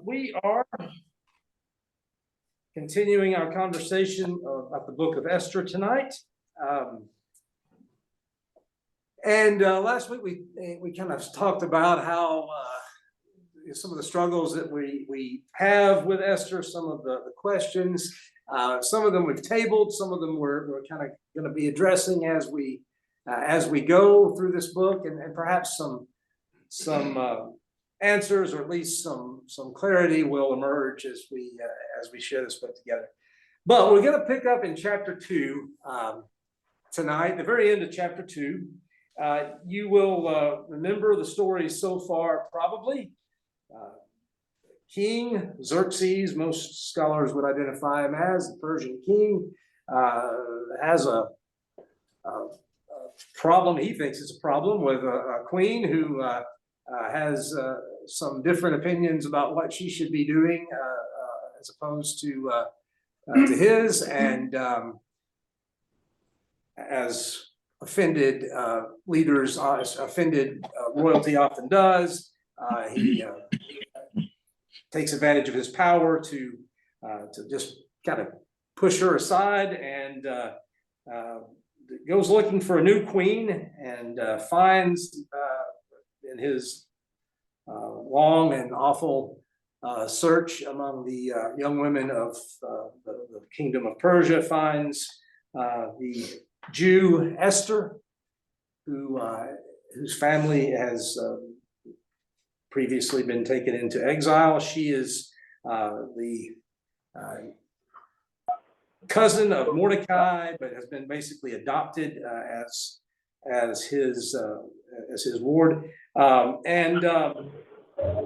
We are continuing our conversation about the book of Esther tonight. Last week we kind of talked about how some of the struggles that we have with Esther, some of the questions, some of them we've tabled, some of them we're kind of going to be addressing as we go through this book, and perhaps some answers, or at least some clarity will emerge as we share this book together. But we're going to pick up in chapter 2 tonight, the very end of chapter 2. You will remember the story so far, probably. King Xerxes, most scholars would identify him as the Persian king, has a problem. He thinks it's a problem with a queen who has some different opinions about what she should be doing as opposed to his, and as offended leaders, offended royalty often does, he takes advantage of his power to just kind of push her aside, and goes looking for a new queen, and finds in his long and awful search among the young women of the kingdom of Persia, finds the Jew Esther, whose family has previously been taken into exile. She is the cousin of Mordecai, but has been basically adopted as his ward, and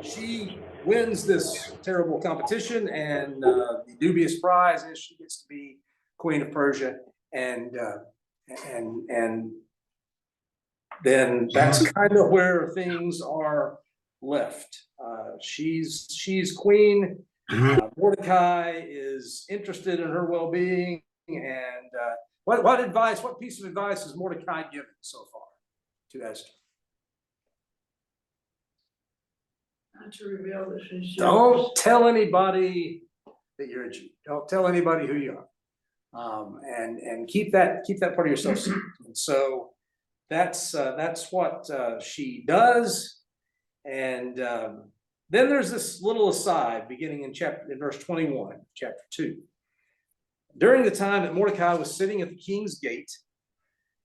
she wins this terrible competition, and the dubious prize is she gets to be Queen of Persia, and then that's kind of where things are left. She's queen. Mordecai is interested in her well-being, and what piece of advice has Mordecai given so far to Esther? Not to reveal the secrets. Don't tell anybody that you're a Jew. Don't tell anybody who you are, and keep that part of yourself secret. And so that's what she does, and then there's this little aside beginning in verse 21, chapter 2. During the time that Mordecai was sitting at the king's gate,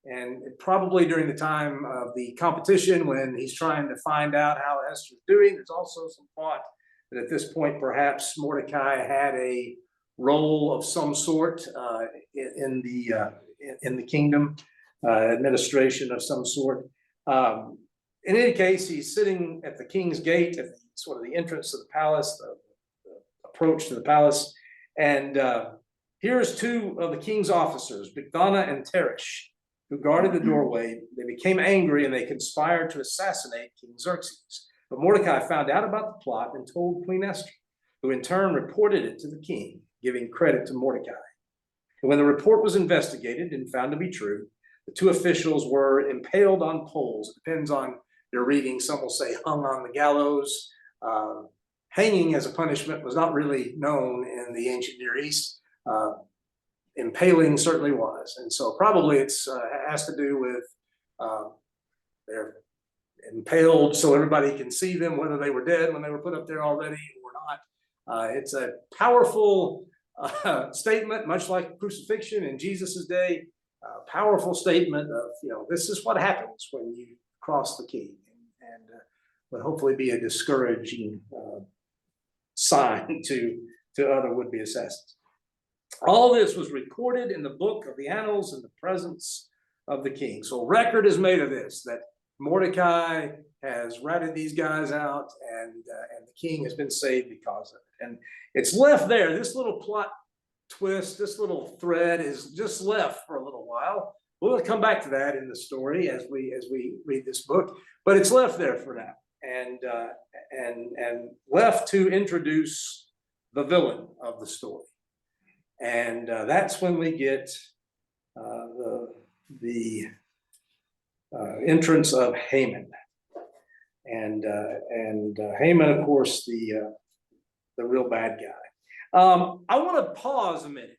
and probably during the time of the competition when he's trying to find out how Esther's doing, there's also some thought that at this point perhaps Mordecai had a role of some sort in the kingdom, administration of some sort. In any case, he's sitting at the king's gate, at sort of the entrance to the palace, the approach to the palace, and here's two of the king's officers, Bigthana and Teresh, who guarded the doorway. They became angry, and they conspired to assassinate King Xerxes. But Mordecai found out about the plot and told Queen Esther, who in turn reported it to the king, giving credit to Mordecai. And when the report was investigated and found to be true, the two officials were impaled on poles. It depends on your reading. Some will say hung on the gallows. Hanging as a punishment was not really known in the ancient Near East. Impaling certainly was, and so probably it's has to do with they're impaled so everybody can see them, whether they were dead when they were put up there already or not. It's a powerful statement, much like crucifixion in Jesus's day. Powerful statement of, this is what happens when you cross the king, and would hopefully be a discouraging sign to other would-be assassins. All this was recorded in the book of the annals in the presence of the king. So record is made of this, that Mordecai has ratted these guys out, and the king has been saved because of it. And it's left there. This little plot twist, this little thread is just left for a little while. We'll come back to that in the story as we read this book, but it's left there for now, and left to introduce the villain of the story. And that's when we get the entrance of Haman, and Haman, of course, the the real bad guy. I want to pause a minute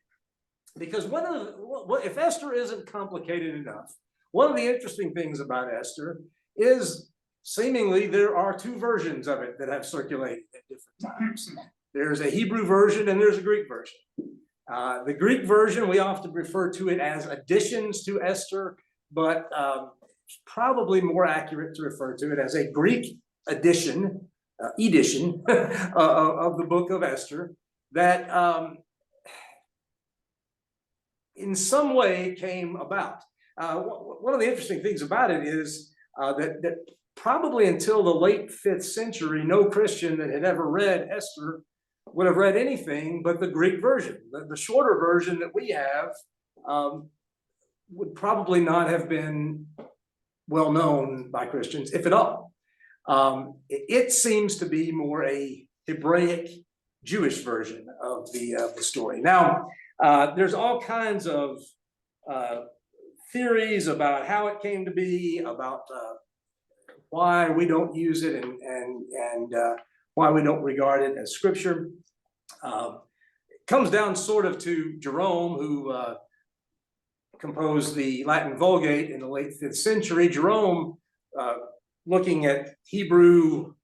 because if Esther isn't complicated enough, one of the interesting things about Esther is seemingly there are two versions of it that have circulated at different times. There's a Hebrew version and there's a Greek version. The Greek version, we often refer to it as additions to Esther, but it's probably more accurate to refer to it as a Greek edition of the book of Esther that in some way came about. One of the interesting things about it is that probably until the late 5th century, no Christian that had ever read Esther would have read anything but the Greek version. The shorter version that we have would probably not have been well known by Christians, if at all. It seems to be more a Hebraic Jewish version of the story. Now, there's all kinds of theories about how it came to be, about why we don't use it, and why we don't regard it as scripture. It comes down sort of to Jerome, who composed the Latin Vulgate in the late 5th century. Jerome, looking at Hebrew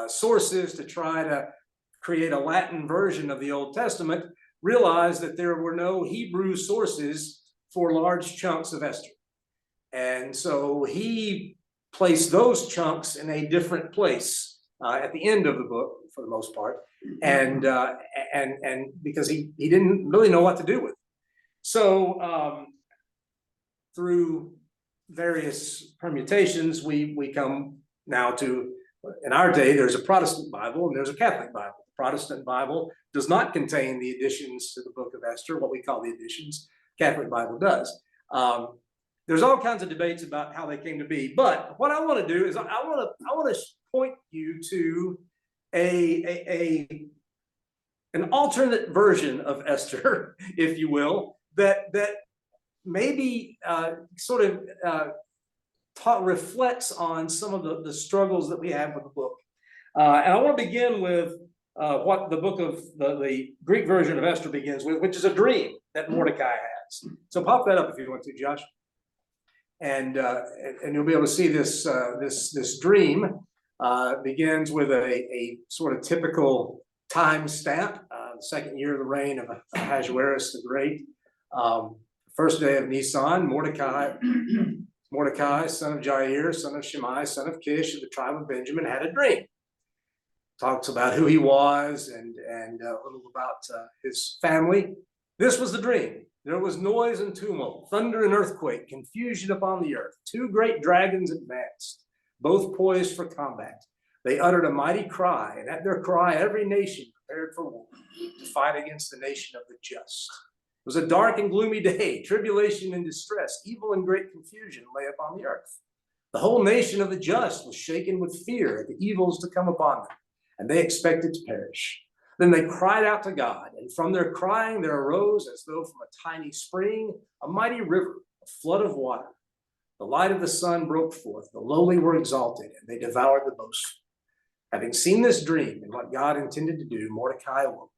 sources to try to create a Latin version of the Old Testament, realized that there were no Hebrew sources for large chunks of Esther. And so he placed those chunks in a different place at the end of the book, for the most part, and because he didn't really know what to do with it. So through various permutations, we come now to, in our day, there's a Protestant Bible and there's a Catholic Bible. The Protestant Bible does not contain the additions to the book of Esther, what we call the additions. Catholic Bible does. There's all kinds of debates about how they came to be, but what I want to do is I want to point you to an alternate version of Esther, if you will, that maybe sort of reflects on some of the struggles that we have with the book. And I want to begin with what the book of the Greek version of Esther begins with, which is a dream that Mordecai has. So pop that up if you want to, Josh. And you'll be able to see this this dream begins with a sort of typical time stamp, the second year of the reign of Ahasuerus the Great. First day of Nisan, Mordecai, son of Jair, son of Shimei, son of Kish, of the tribe of Benjamin, had a dream. Talks about who he was and a little about his family. This was the dream. There was noise and tumult, thunder and earthquake, confusion upon the earth. Two great dragons advanced, both poised for combat. They uttered a mighty cry, and at their cry, every nation prepared for war to fight against the nation of the just. It was a dark and gloomy day, tribulation and distress, evil and great confusion lay upon the earth. The whole nation of the just was shaken with fear at the evils to come upon them, and they expected to perish. Then they cried out to God, and from their crying there arose, as though from a tiny spring, a mighty river, a flood of water. The light of the sun broke forth, the lowly were exalted, and they devoured the boastful. Having seen this dream and what God intended to do, Mordecai awoke.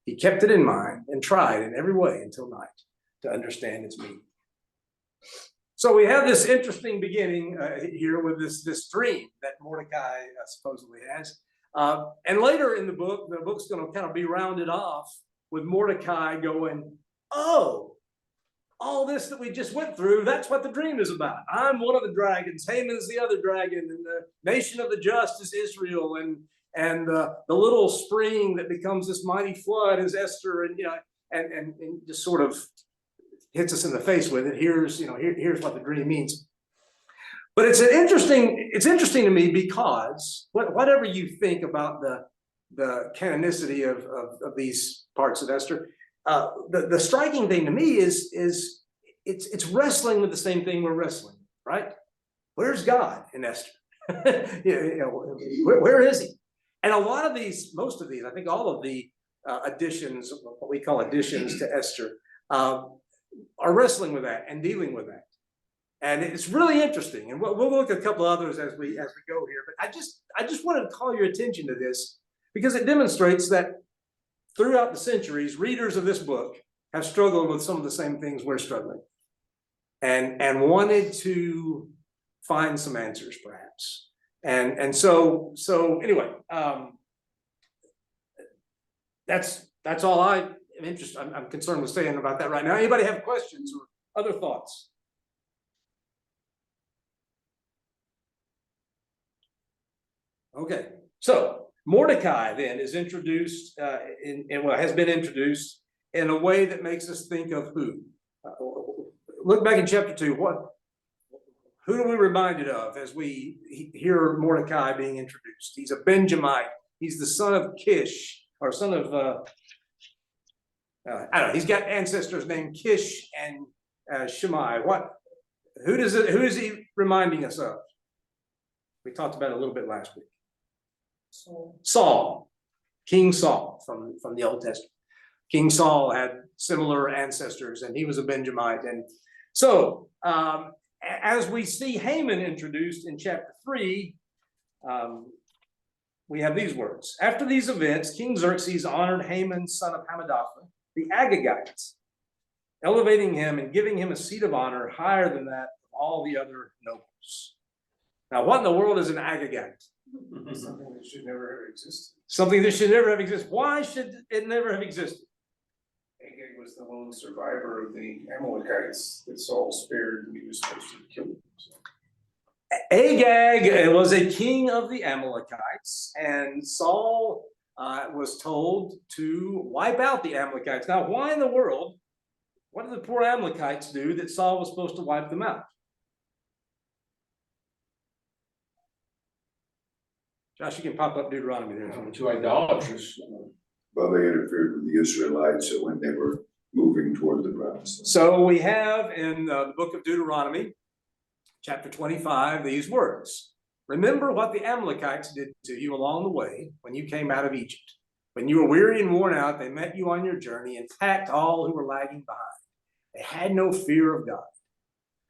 He kept it in mind and tried in every way until night to understand its meaning. So we have this interesting beginning here with this dream that Mordecai supposedly has. And later in the book's going to kind of be rounded off with Mordecai going, oh, all this that we just went through, that's what the dream is about. I'm one of the dragons, Haman's the other dragon, and the nation of the just is Israel, and the little spring that becomes this mighty flood is Esther, and and just sort of hits us in the face with it. Here's what the dream means. But it's interesting to me because whatever you think about the canonicity of these parts of Esther, the striking thing to me is it's wrestling with the same thing we're wrestling, right? Where's God in Esther? Where is he? And most of these, I think all of the additions, what we call additions to Esther, are wrestling with that and dealing with that. And it's really interesting. And we'll look at a couple others as we go here. But I just wanted to call your attention to this because it demonstrates that throughout the centuries, readers of this book have struggled with some of the same things we're struggling, and wanted to find some answers, perhaps. And so anyway, that's all I am interested. I'm concerned with saying about that right now. Anybody have questions or other thoughts? Okay, so Mordecai then is introduced has been introduced in a way that makes us think of who. Look back in chapter 2. Who are we reminded of as we hear Mordecai being introduced? He's a Benjamite. He's the son of Kish, or son of I don't know. He's got ancestors named Kish and Shimei. Who is he reminding us of? We talked about it a little bit last week. Saul, King Saul from the Old Testament. King Saul had similar ancestors, and he was a Benjamite. And so, as we see Haman introduced in chapter 3, we have these words. After these events, King Xerxes honored Haman, son of Hammedatha, the Agagite, elevating him and giving him a seat of honor higher than that of all the other nobles. Now, what in the world is an Agagite? Something that should never have existed. Something that should never have existed. Why should it never have existed? Agag was the lone survivor of the Amalekites that Saul spared when he was supposed to kill them. Agag was a king of the Amalekites, and Saul was told to wipe out the Amalekites. Now, why in the world? What did the poor Amalekites do that Saul was supposed to wipe them out? Josh, you can pop up Deuteronomy there. Too idolatrous. Well, they interfered with the Israelites when they were moving toward the promised land. So we have in the book of Deuteronomy, chapter 25, these words. Remember what the Amalekites did to you along the way when you came out of Egypt. When you were weary and worn out, they met you on your journey and attacked all who were lagging behind. They had no fear of God.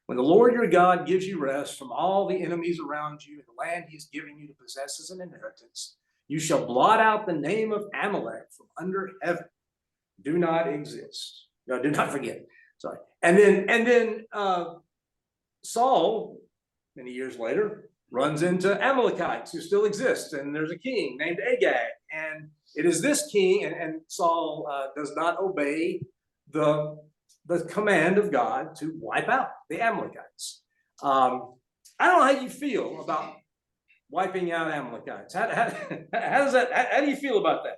When the Lord your God gives you rest from all the enemies around you in the land he's giving you to possess as an inheritance, you shall blot out the name of Amalek from under heaven. Do not exist. No, do not forget. Sorry. And then Saul, many years later, runs into Amalekites who still exist. And there's a king named Agag. And it is this king, and Saul does not obey the command of God to wipe out the Amalekites. I don't know how you feel about wiping out Amalekites. How does that? How do you feel about that?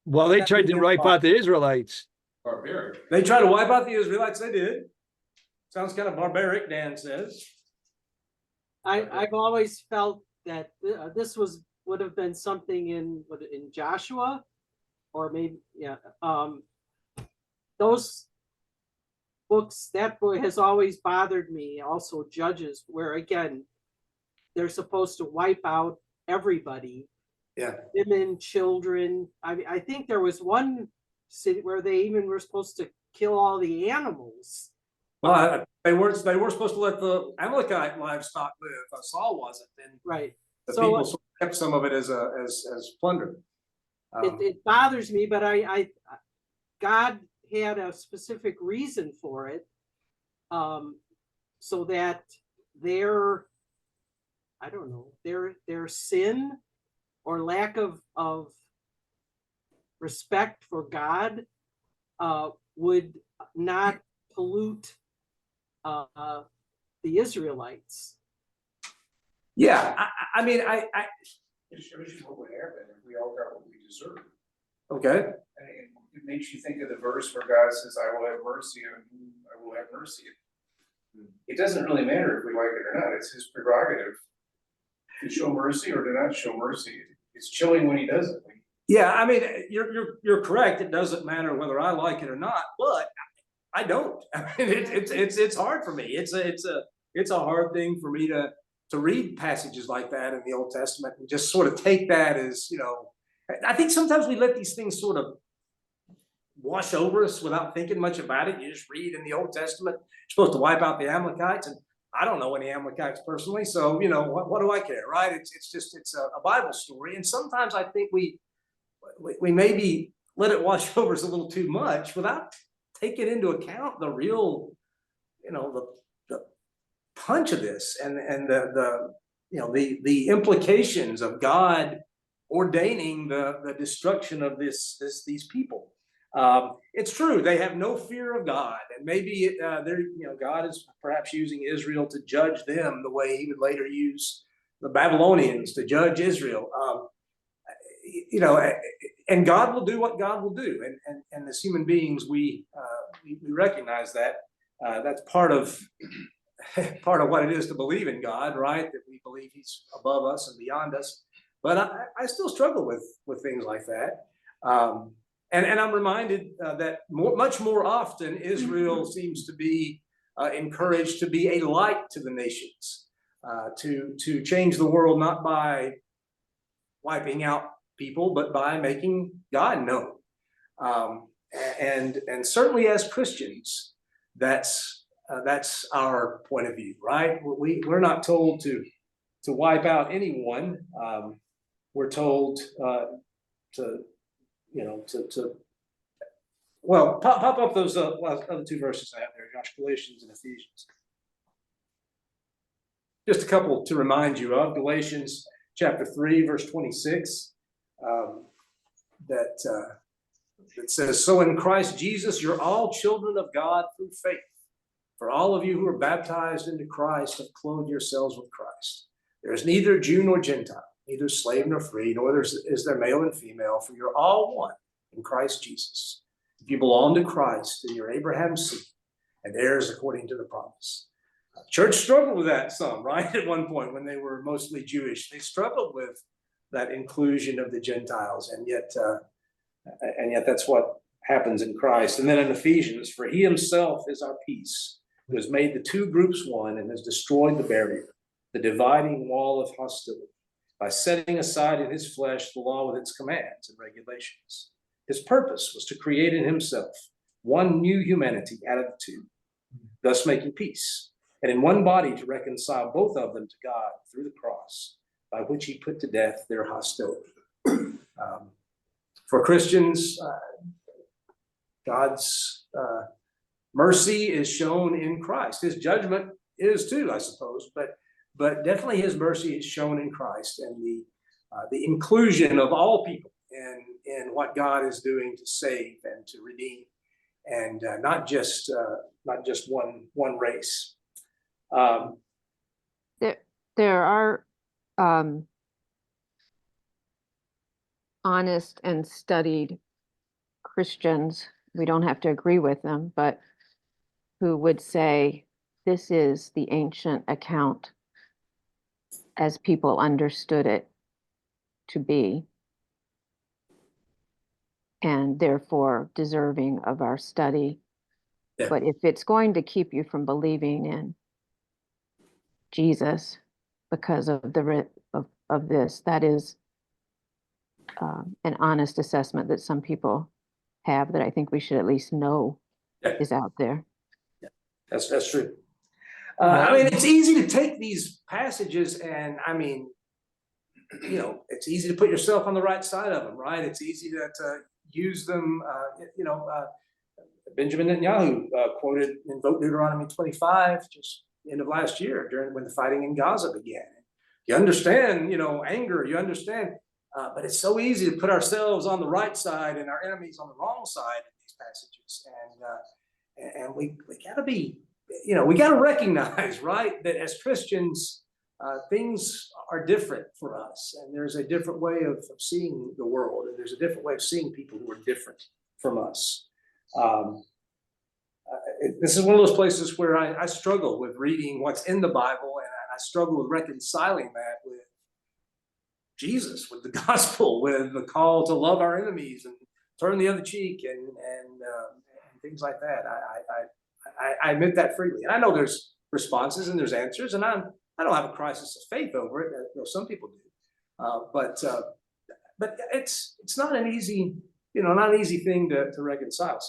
Well, they tried to wipe out the Israelites. Barbaric. They tried to wipe out the Israelites. They did. Sounds kind of barbaric, Dan says. I've always felt that this would have been something in Joshua, or maybe those books. That book has always bothered me. Also, Judges, where again they're supposed to wipe out everybody. Yeah, women, children. I think there was one city where they even were supposed to kill all the animals. well, they weren't supposed to let the Amalekite livestock live. Saul wasn't, and Right. the So people sort of kept some of it as plunder. it bothers me, but I God had a specific reason for it, so that their sin or lack of respect for God would not pollute the Israelites. Yeah, I mean, It shows you what would happen if we all got what we deserve. okay. And it makes you think of the verse where God says, I will have mercy on whom I will have mercy. It doesn't really matter if we like it or not. It's his prerogative to show mercy or to not show mercy. It's chilling when he does it. Yeah, I mean, you're correct. It doesn't matter whether I like it or not, but I don't. I mean, it's hard for me. It's a hard thing for me to read passages like that in the Old Testament and just sort of take that as, I think sometimes we let these things sort of wash over us without thinking much about it. You just read in the Old Testament, you're supposed to wipe out the Amalekites, and I don't know any Amalekites personally, so what do I care, right? It's a Bible story, and sometimes I think we we maybe let it wash over us a little too much without taking into account the real, the punch of this and the implications of God ordaining the destruction of these people. It's true, they have no fear of God, and maybe God is perhaps using Israel to judge them the way he would later use the Babylonians to judge Israel. And God will do what God will do, and as human beings, we recognize that. That's part of what it is to believe in God, right? That we believe he's above us and beyond us. But I still struggle with things like that. And I'm reminded that much more often Israel seems to be encouraged to be a light to the nations, to change the world not by wiping out people, but by making God known. And certainly as Christians, that's our point of view, right? We're not told to wipe out anyone. We're told well, pop up those other two verses I have there, Josh, Galatians and Ephesians. Just a couple to remind you of. Galatians chapter 3, verse 26, that says, "So in Christ Jesus, you're all children of God through faith. For all of you who are baptized into Christ have clothed yourselves with Christ. There is neither Jew nor Gentile, neither slave nor free, nor is there male and female, for you're all one in Christ Jesus. If you belong to Christ, then you're Abraham's seed and heirs according to the promise." Church struggled with that some, right? At one point when they were mostly Jewish, they struggled with that inclusion of the Gentiles, and yet that's what happens in Christ. And then in Ephesians, "For he himself is our peace, who has made the two groups one and has destroyed the barrier, the dividing wall of hostility, by setting aside in his flesh the law with its commands and regulations. His purpose was to create in himself one new humanity out of the two, thus making peace, and in one body to reconcile both of them to God through the cross, by which he put to death their hostility." For Christians, God's mercy is shown in Christ. His judgment is too, I suppose, but definitely his mercy is shown in Christ, and the inclusion of all people in what God is doing to save and to redeem, and not just one race. There are honest and studied Christians, we don't have to agree with them, but who would say this is the ancient account as people understood it to be, and therefore deserving of our study. Yeah. But if it's going to keep you from believing in Jesus because of of this, that is an honest assessment that some people have, that I think we should at least know is out there. That's true. I mean, it's easy to take these passages and, I mean, it's easy to put yourself on the right side of them, right? It's easy to use them. Benjamin Netanyahu quoted, invoked Deuteronomy 25 just end of last year when the fighting in Gaza began. You understand, anger, you understand, but it's so easy to put ourselves on the right side and our enemies on the wrong side in these passages. And we gotta be, we gotta recognize, right, that as Christians, things are different for us, and there's a different way of seeing the world, and there's a different way of seeing people who are different from us. This is one of those places where I struggle with reading what's in the Bible, and I struggle with reconciling that with Jesus, with the gospel, with the call to love our enemies and turn the other cheek, and things like that. I admit that freely, and I know there's responses and there's answers, and I don't have a crisis of faith over it. Some people do, but it's not an easy, not an easy thing to reconcile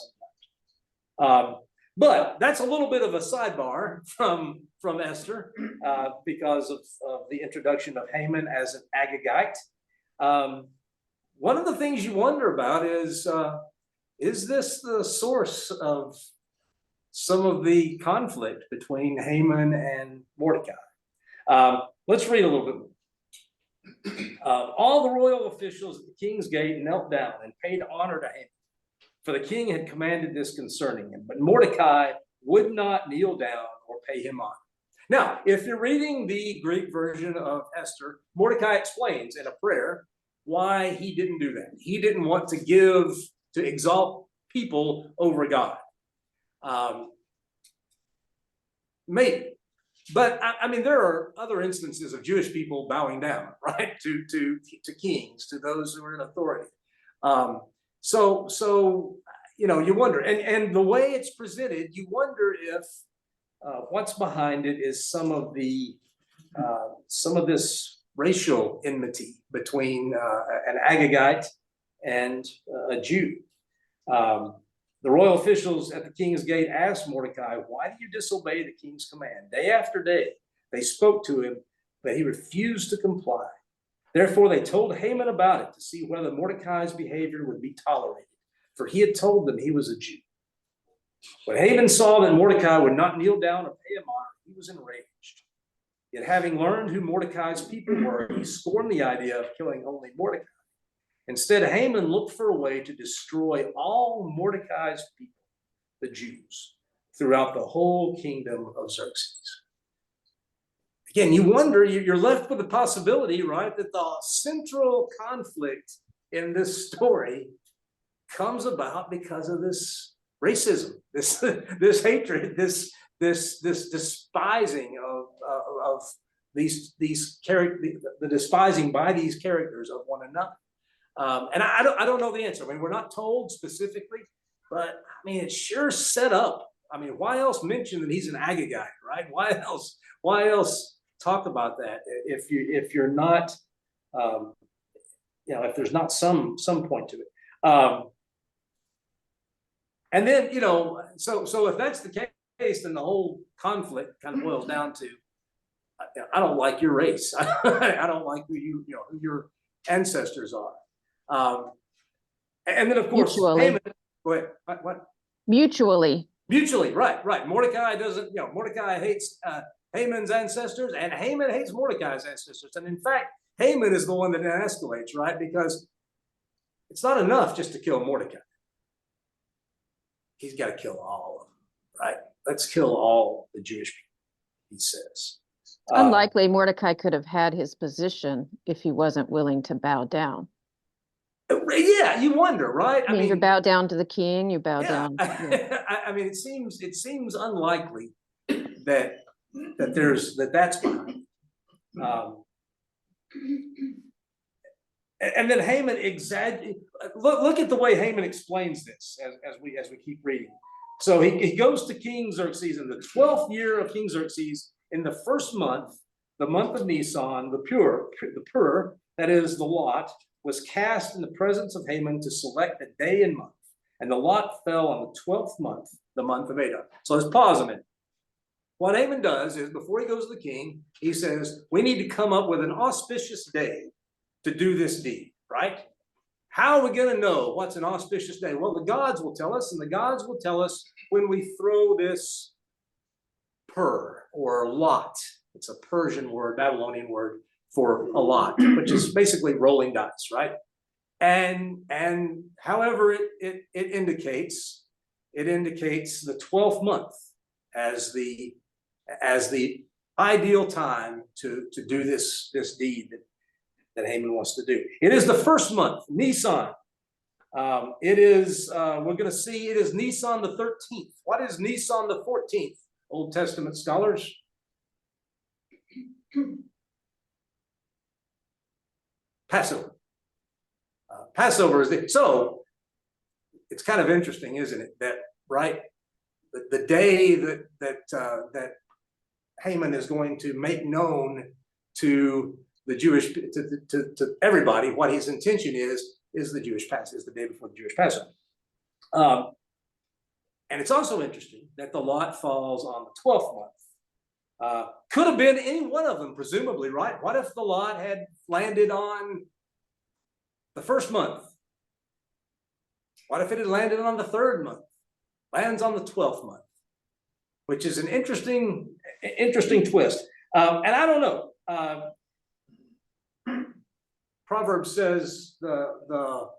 sometimes. But that's a little bit of a sidebar from Esther, because of the introduction of Haman as an Agagite. one of the things you wonder about is this the source of some of the conflict between Haman and Mordecai? Let's read a little bit more. All the royal officials at the king's gate knelt down and paid honor to Haman, for the king had commanded this concerning him. But Mordecai would not kneel down or pay him honor. Now, if you're reading the Greek version of Esther, Mordecai explains in a prayer why he didn't do that. He didn't want to exalt people over God. Maybe. But I mean, there are other instances of Jewish people bowing down, right, to kings, to those who are in authority. So you know, you wonder, and the way it's presented, you wonder if what's behind it is some of this racial enmity between an Agagite and a Jew. The royal officials at the king's gate asked Mordecai, "Why do you disobey the king's command?" Day after day, they spoke to him, but he refused to comply. Therefore, they told Haman about it to see whether Mordecai's behavior would be tolerated, for he had told them he was a Jew. When Haman saw that Mordecai would not kneel down or pay him honor, he was enraged. Yet having learned who Mordecai's people were, he scorned the idea of killing only Mordecai. Instead, Haman looked for a way to destroy all Mordecai's people, the Jews, throughout the whole kingdom of Xerxes. Again, you wonder, you're left with the possibility, right, that the central conflict in this story comes about because of this racism, this hatred, this despising of these characters, the despising by these characters of one another. And I don't know the answer. I mean, we're not told specifically, but I mean, it's sure set up. I mean, why else mention that he's an Agagite, right? Why else talk about that if you're not, you know, if there's not some point to it. And then, you know, so if that's the case, then the whole conflict kind of boils down to, I don't like your race. I don't like who who your ancestors are. And then of course, Mutually. Haman, go ahead. What? Mutually. Mutually, right. Mordecai doesn't, you know, Mordecai hates Haman's ancestors, and Haman hates Mordecai's ancestors. And in fact, Haman is the one that escalates, right? Because it's not enough just to kill Mordecai. He's got to kill all of them, right? Let's kill all the Jewish people, he says. Unlikely Mordecai could have had his position if he wasn't willing to bow down. Yeah, you wonder, right? I mean, you bow down to the king, you bow down. Yeah. I mean, it seems unlikely that's behind. And then Haman look at the way Haman explains this as we keep reading. So he goes to King Xerxes in the 12th year of King Xerxes, in the first month, the month of Nisan, the pur, that is the lot, was cast in the presence of Haman to select a day and month. And the lot fell on the 12th month, the month of Adar. So let's pause a minute. What Haman does is, before he goes to the king, he says, we need to come up with an auspicious day to do this deed, right? How are we going to know what's an auspicious day? Well, the gods will tell us, and the gods will tell us when we throw this pur or lot. It's a Persian word, Babylonian word for a lot, which is basically rolling dice, right? And however it indicates the 12th month as the ideal time to do this deed that Haman wants to do. It is the first month, Nisan. It is, we're going to see, it is Nisan the 13th. What is Nisan the 14th? Old Testament scholars? Passover. Passover is so it's kind of interesting, isn't it? That right, the day that Haman is going to make known to the Jewish to everybody what his intention is the Jewish Passover, is the day before the Jewish Passover. And it's also interesting that the lot falls on the 12th month. Could have been any one of them, presumably, right? What if the lot had landed on the first month? What if it had landed on the third month? Lands on the 12th month, which is an interesting twist. And I don't know. Proverbs says go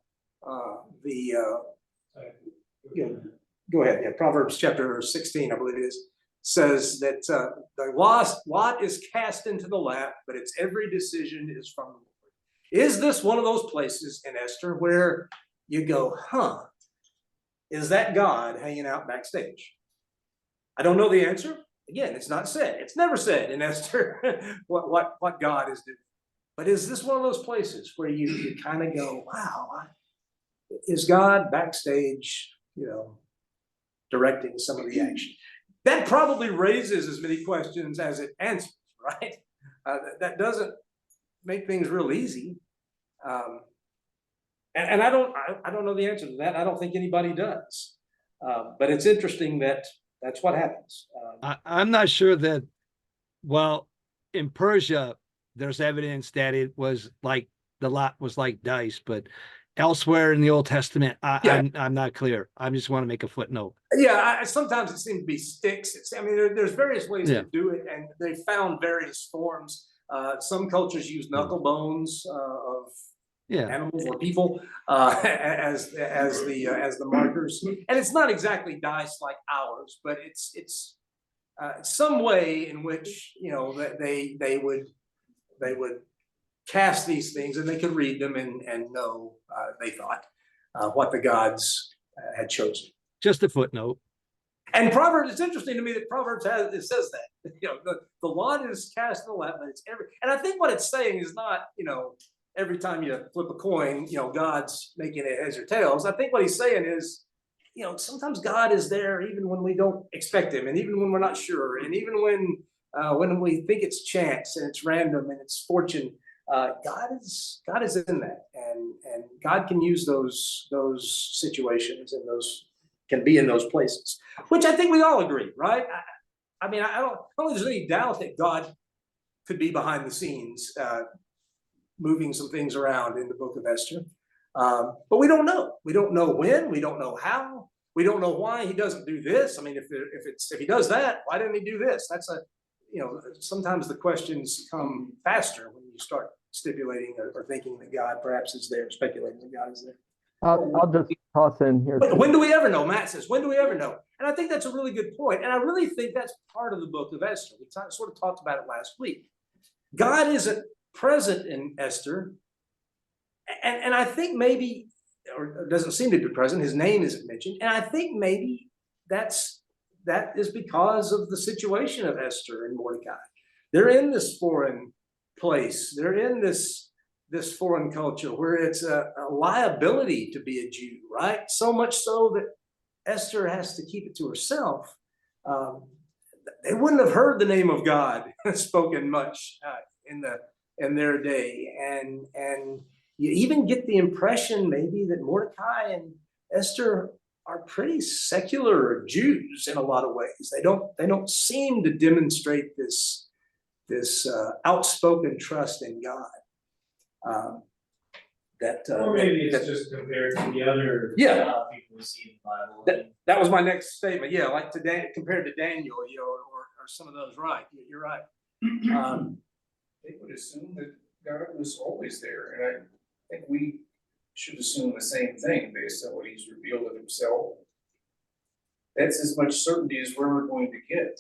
ahead. Yeah, Proverbs chapter 16, I believe it is, says that the lot is cast into the lap, but its every decision is from the Lord. Is this one of those places in Esther where you go, huh? Is that God hanging out backstage? I don't know the answer. Again, it's not said. It's never said in Esther what God is doing. But is this one of those places where you kind of go, wow, is God backstage, directing some of the action? That probably raises as many questions as it answers, right? That doesn't make things real easy. And I don't know the answer to that. I don't think anybody does. But it's interesting that that's what happens. I'm not sure that, well, in Persia, there's evidence that it was like the lot was like dice, but elsewhere in the Old Testament, I'm not clear. I just want to make a footnote. Yeah, sometimes it seems to be sticks. There's various ways to do it, and they found various forms. Some cultures use knuckle bones of animals or people as the markers, and it's not exactly dice like ours, but it's some way in which they would cast these things, and they could read them and know, they thought, what the gods had chosen. Just a footnote. And Proverbs, it's interesting to me that Proverbs says that, the lot is cast in the lap, but it's and I think what it's saying is not, every time you flip a coin, God's making it heads or tails. I think what he's saying is, sometimes God is there even when we don't expect him, and even when we're not sure, and even when we think it's chance and it's random and it's fortune. God is in that, and God can use those situations, and those can be in those places, which I think we all agree, right? I don't think there's any doubt that God could be behind the scenes, moving some things around in the book of Esther. But we don't know. We don't know when. We don't know how. We don't know why he doesn't do this. If he does that, why didn't he do this? That's sometimes the questions come faster when you start stipulating or thinking that God perhaps is there, speculating that God is there. I'll just toss in here. When do we ever know? Matt says, when do we ever know? And I think that's a really good point. And I really think that's part of the book of Esther. We sort of talked about it last week. God isn't present in Esther. And I think maybe, or doesn't seem to be present, his name isn't mentioned. And I think maybe that is because of the situation of Esther and Mordecai. They're in this foreign place. They're in this foreign culture where it's a liability to be a Jew, right? So much so that Esther has to keep it to herself. They wouldn't have heard the name of God spoken much in their day, and you even get the impression maybe that Mordecai and Esther are pretty secular Jews in a lot of ways. They don't seem to demonstrate this outspoken trust in God. Maybe it's just compared to the other people we see in the Bible. That was my next statement. Yeah, like today compared to Daniel, or some of those. Right, you're right. They would assume that God was always there, and I think we should assume the same thing based on what he's revealed of himself. That's as much certainty as we're going to get.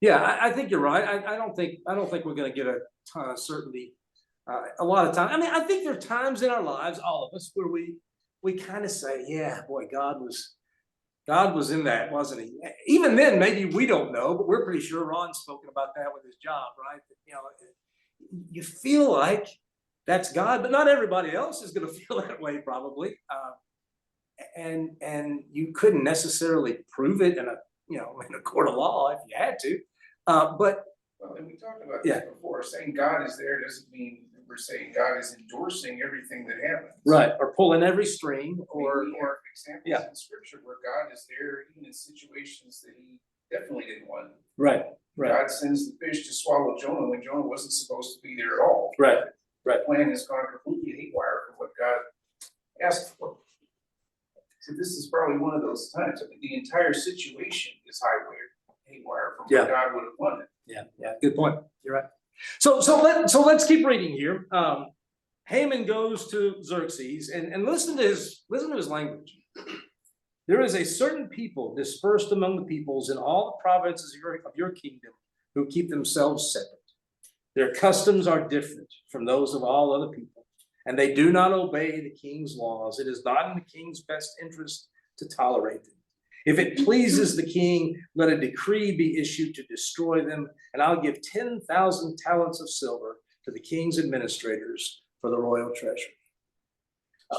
Yeah, I think you're right. I don't think we're going to get a ton of certainty. A lot of time. I think there are times in our lives, all of us, where we kind of say, yeah, boy, God was in that, wasn't he? Even then, maybe we don't know, but we're pretty sure Ron's spoken about that with his job, right? You feel like that's God, but not everybody else is going to feel that way, probably. And you couldn't necessarily prove it in a court of law if you had to. But and we talked about this before. Saying God is there doesn't mean we're saying God is endorsing everything that happens. Right, or pulling every string, or examples in Scripture where God is there even in situations that he definitely didn't want. Right. God sends the fish to swallow Jonah when Jonah wasn't supposed to be there at all. Right. Right. Plan has gone completely haywire from what God asked for. So this is probably one of those times. I mean, the entire situation is haywire from Yeah. what God would have wanted. Yeah, good point. You're right. So let's keep reading here. Haman goes to Xerxes and listen to his language. There is a certain people dispersed among the peoples in all the provinces of your kingdom who keep themselves separate. Their customs are different from those of all other people, and they do not obey the king's laws. It is not in the king's best interest to tolerate them. If it pleases the king, let a decree be issued to destroy them, and I'll give 10,000 talents of silver to the king's administrators for the royal treasure.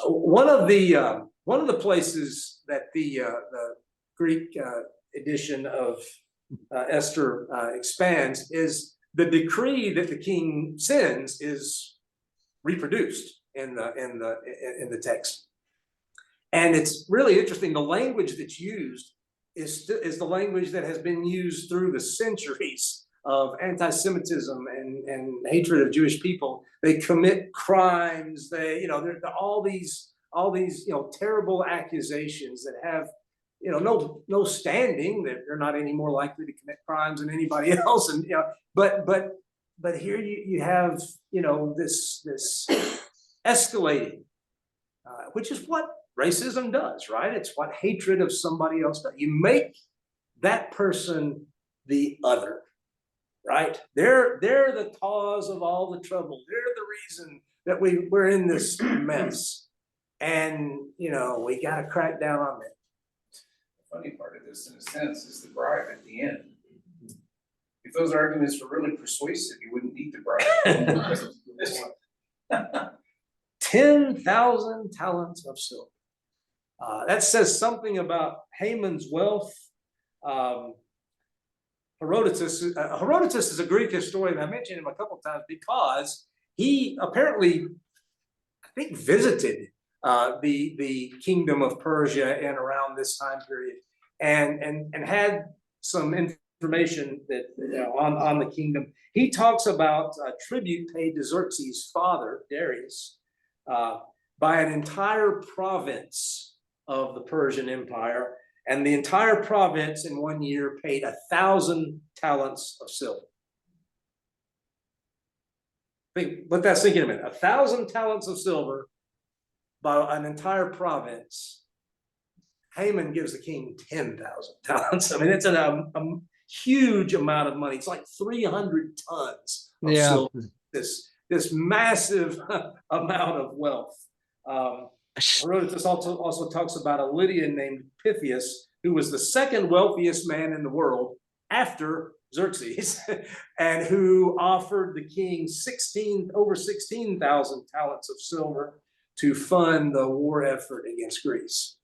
One of the places that the Greek edition of Esther expands is the decree that the king sends is reproduced in the text, and it's really interesting. The language that's used is the language that has been used through the centuries of anti-Semitism and hatred of Jewish people. They commit crimes. There are all these terrible accusations that have no standing, that they're not any more likely to commit crimes than anybody else. And but here you have this escalating, which is what racism does, right? It's what hatred of somebody else does. You make that person the other, right? They're the cause of all the trouble. They're the reason that we're in this mess, and we got to crack down on that. The funny part of this, in a sense, is the bribe at the end. If those arguments were really persuasive, you wouldn't need the bribe. 10,000 talents of silver. That says something about Haman's wealth. Herodotus is a Greek historian. I mentioned him a couple times because he apparently, I think, visited the kingdom of Persia and around this time period, and had some information that on the kingdom. He talks about tribute paid to Xerxes' father, Darius, by an entire province of the Persian Empire, and the entire province in 1 year paid 1,000 talents of silver. Let that sink in a minute. 1,000 talents of silver by an entire province. Haman gives the king 10,000 talents. I mean, it's a huge amount of money. It's like 300 tons of silver. This massive amount of wealth. Herodotus also talks about a Lydian named Pythias, who was the second wealthiest man in the world after Xerxes, and who offered the king over 16,000 talents of silver to fund the war effort against Greece.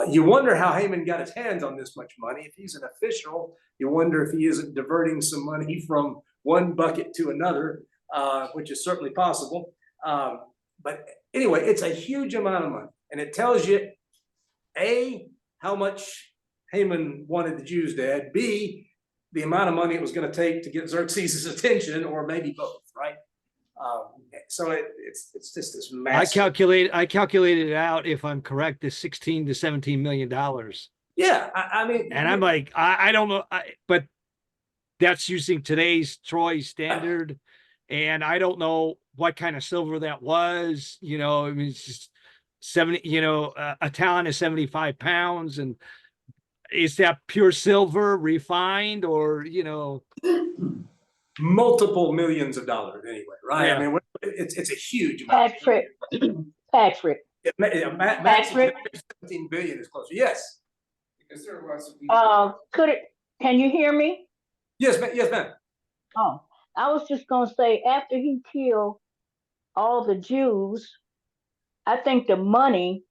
You wonder how Haman got his hands on this much money. If he's an official, you wonder if he isn't diverting some money from one bucket to another, which is certainly possible. But anyway, it's a huge amount of money, and it tells you, A, how much Haman wanted the Jews dead, B, the amount of money it was going to take to get Xerxes' attention, or maybe both, right? So it's just this massive. I calculated it out, if I'm correct, is $16 to $17 million. Yeah, I mean, and I'm like, I don't know, but that's using today's Troy standard, and I don't know what kind of silver that was. I mean, it's just 70. A talent is 75 pounds, and is that pure silver refined, or multiple millions of dollars anyway, right? Yeah. I mean, it's a huge amount. Patrick. Max 17 billion is closer. Yes. Because there are lots of people. Can you hear me? Yes, ma'am. Oh, I was just gonna say, after he killed all the Jews, I think the money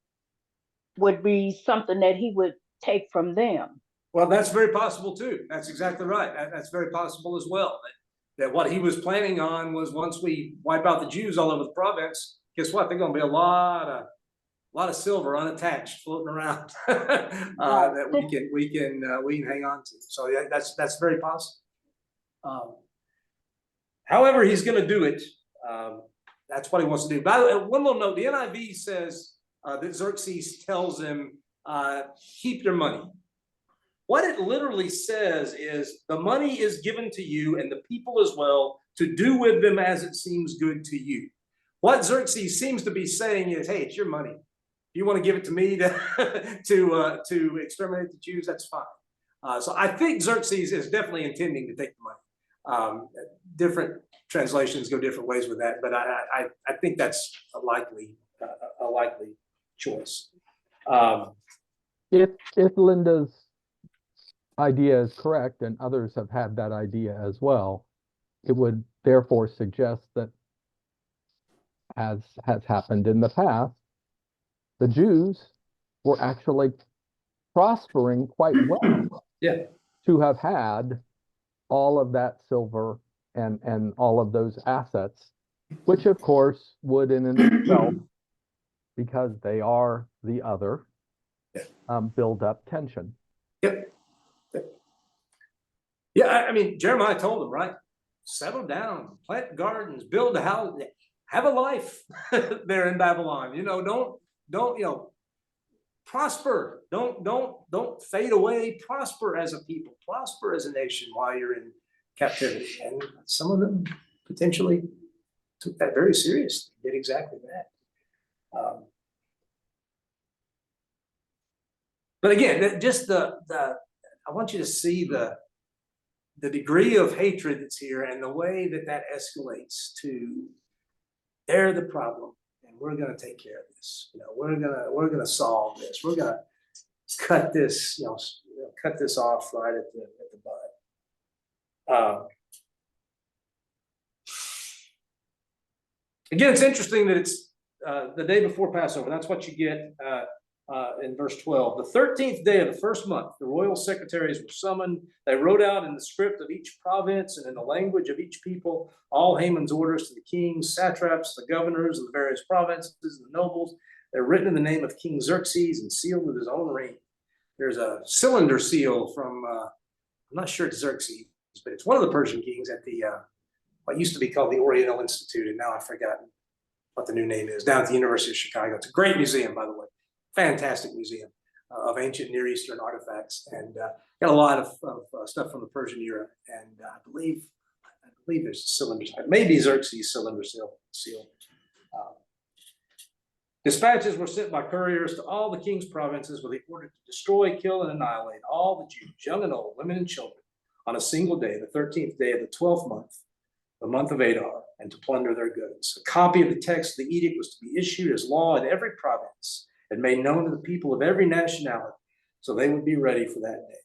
would be something that he would take from them. Well, that's very possible too. That's exactly right. That's very possible as well. That what he was planning on was, once we wipe out the Jews all over the province, guess what? There's going to be a lot of silver unattached floating around that we can hang on to. So yeah, that's very possible. However he's going to do it, That's what he wants to do. By the way, one little note, the NIV says that Xerxes tells him, keep your money. What it literally says is the money is given to you and the people as well to do with them as it seems good to you. What Xerxes seems to be saying is, hey, it's your money. If you want to give it to me to exterminate the Jews, that's fine. So I think Xerxes is definitely intending to take the money. Different translations go different ways with that, but I think that's a likely choice. If Linda's idea is correct, and others have had that idea as well, it would therefore suggest that, as has happened in the past, the Jews were actually prospering quite well. Yeah. To have had all of that silver and all of those assets, which of course would in and of itself, because they are the other, build up tension. Yep. Yeah, I mean, Jeremiah told them, right? Settle down, plant gardens, build a house, have a life there in Babylon. Don't prosper. Don't fade away. Prosper as a people, prosper as a nation while you're in captivity. And some of them potentially took that very seriously, did exactly that. But again, just I want you to see the degree of hatred that's here and the way that escalates to, they're the problem and we're going to take care of this. We're going to solve this. We're going to cut this, cut this off right at the bud. Again, it's interesting that it's the day before Passover. That's what you get in verse 12. The 13th day of the first month, the royal secretaries were summoned. They wrote out in the script of each province and in the language of each people all Haman's orders to the kings, satraps, the governors of the various provinces, and the nobles. They're written in the name of King Xerxes and sealed with his own ring. There's a cylinder seal from, I'm not sure it's Xerxes, but it's one of the Persian kings at the, what used to be called the Oriental Institute, and now I've forgotten what the new name is, down at the University of Chicago. It's a great museum, by the way. Fantastic museum of ancient Near Eastern artifacts, and got a lot of stuff from the Persian era. And I believe there's a cylinder, maybe Xerxes cylinder seal. Dispatches were sent by couriers to all the king's provinces with the order to destroy, kill, and annihilate all the Jews, young and old, women and children, on a single day, the 13th day of the 12th month, the month of Adar, and to plunder their goods. A copy of the text of the edict was to be issued as law in every province and made known to the people of every nationality, so they would be ready for that day.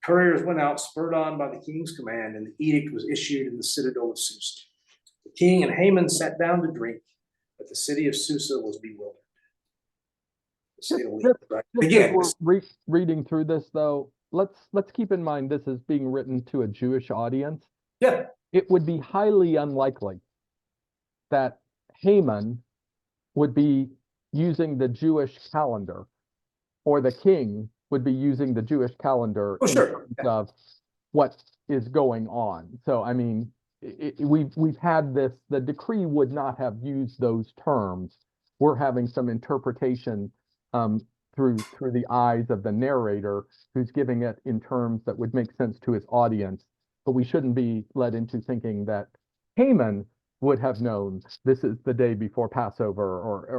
Couriers went out, spurred on by the king's command, and the edict was issued in the citadel of Susa. The king and Haman sat down to drink, but the city of Susa was bewildered. To say the least, right? Again, we're reading through this, though, let's keep in mind this is being written to a Jewish audience. Yeah. It would be highly unlikely that Haman would be using the Jewish calendar, or the king would be using the Jewish calendar in terms of what is going on. So, I mean, we've had this, the decree would not have used those terms. We're having some interpretation through the eyes of the narrator, who's giving it in terms that would make sense to his audience. But we shouldn't be led into thinking that Haman would have known this is the day before Passover, or